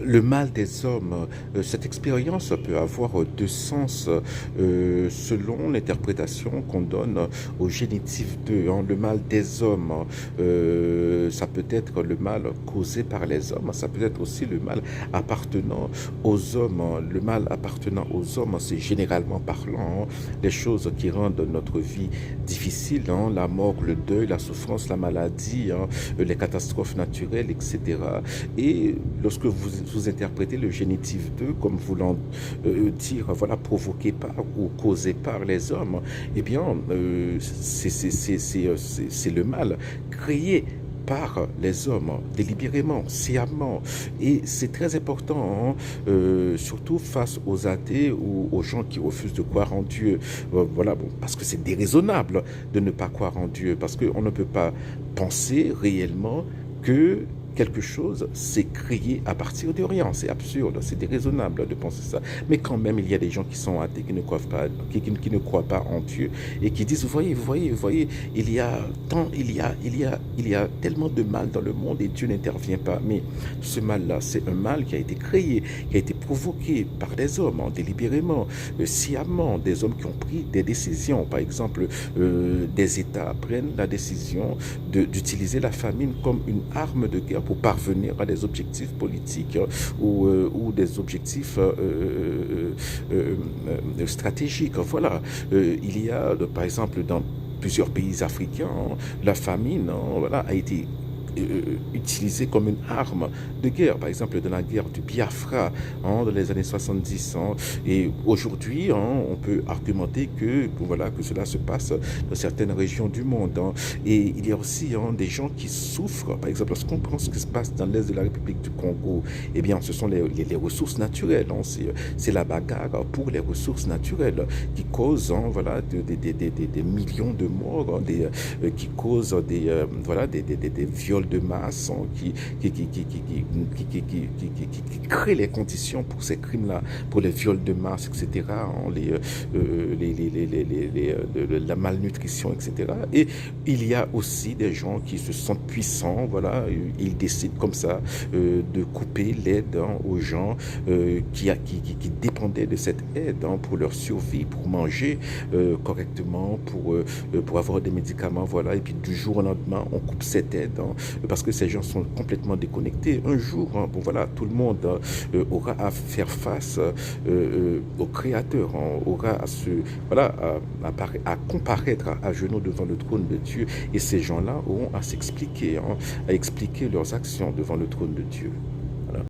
Le mal des hommes, cette expérience peut avoir deux sens selon l'interprétation qu'on donne au génitif de, hein. Le mal des hommes, ça peut être le mal causé par les hommes, ça peut être aussi le mal appartenant aux hommes. Le mal appartenant aux hommes, c'est généralement parlant, hein, les choses qui rendent notre vie difficile, hein, la mort, le deuil, la souffrance, la maladie, hein, les catastrophes naturelles, etc. Et lorsque vous interprétez le génitif de comme voulant dire, voilà, provoqué par ou causé par les hommes, eh bien, c'est le mal créé par les hommes, délibérément, sciemment. Et c'est très important, hein, surtout face aux athées ou aux gens qui refusent de croire en Dieu. Voilà, bon, parce que c'est déraisonnable de ne pas croire en Dieu, parce qu'on ne peut pas penser réellement que quelque chose s'est créé à partir de rien. C'est absurde, c'est déraisonnable de penser ça. Mais quand même, il y a des gens qui sont athées, qui ne croient pas, qui ne croient pas en Dieu et qui disent, vous voyez, il y a tant, il y a tellement de mal dans le monde et Dieu n'intervient pas. Mais ce mal-là, c'est un mal qui a été créé, qui a été provoqué par des hommes, hein, délibérément, sciemment, des hommes qui ont pris des décisions. Par exemple, des États prennent la décision d'utiliser la famine comme une arme de guerre pour parvenir à des objectifs politiques, hein, ou des objectifs stratégiques. Voilà. Il y a, par exemple, dans plusieurs pays africains, hein, la famine, hein, voilà, a été utilisée comme une arme de guerre, par exemple dans la guerre du Biafra, hein, dans les années 70. Hein, et aujourd'hui, hein, on peut argumenter que, voilà, que cela se passe dans certaines régions du monde. Hein. Et il y a aussi, hein, des gens qui souffrent. Par exemple, lorsqu'on prend ce qui se passe dans l'est de la République du Congo, eh bien, ce sont les ressources naturelles. Hein, c'est la bagarre pour les ressources naturelles qui cause, hein, voilà, des millions de morts, hein, qui causent voilà, des viols de masse, hein, qui crée les conditions pour ces crimes-là, pour les viols de masse, etc., hein, la malnutrition, etc. Et il y a aussi des gens qui se sentent puissants, voilà, ils décident comme ça de couper l'aide, hein, aux gens qui dépendaient de cette aide, hein, pour leur survie, pour manger correctement, pour avoir des médicaments, voilà, et puis du jour au lendemain, on coupe cette aide, hein, parce que ces gens sont complètement déconnectés. Un jour, hein, bon voilà, tout le monde aura à faire face au Créateur, hein, aura à se, voilà, à comparaître à genoux devant le trône de Dieu, et ces gens-là auront à s'expliquer, hein, à expliquer leurs actions devant le trône de Dieu.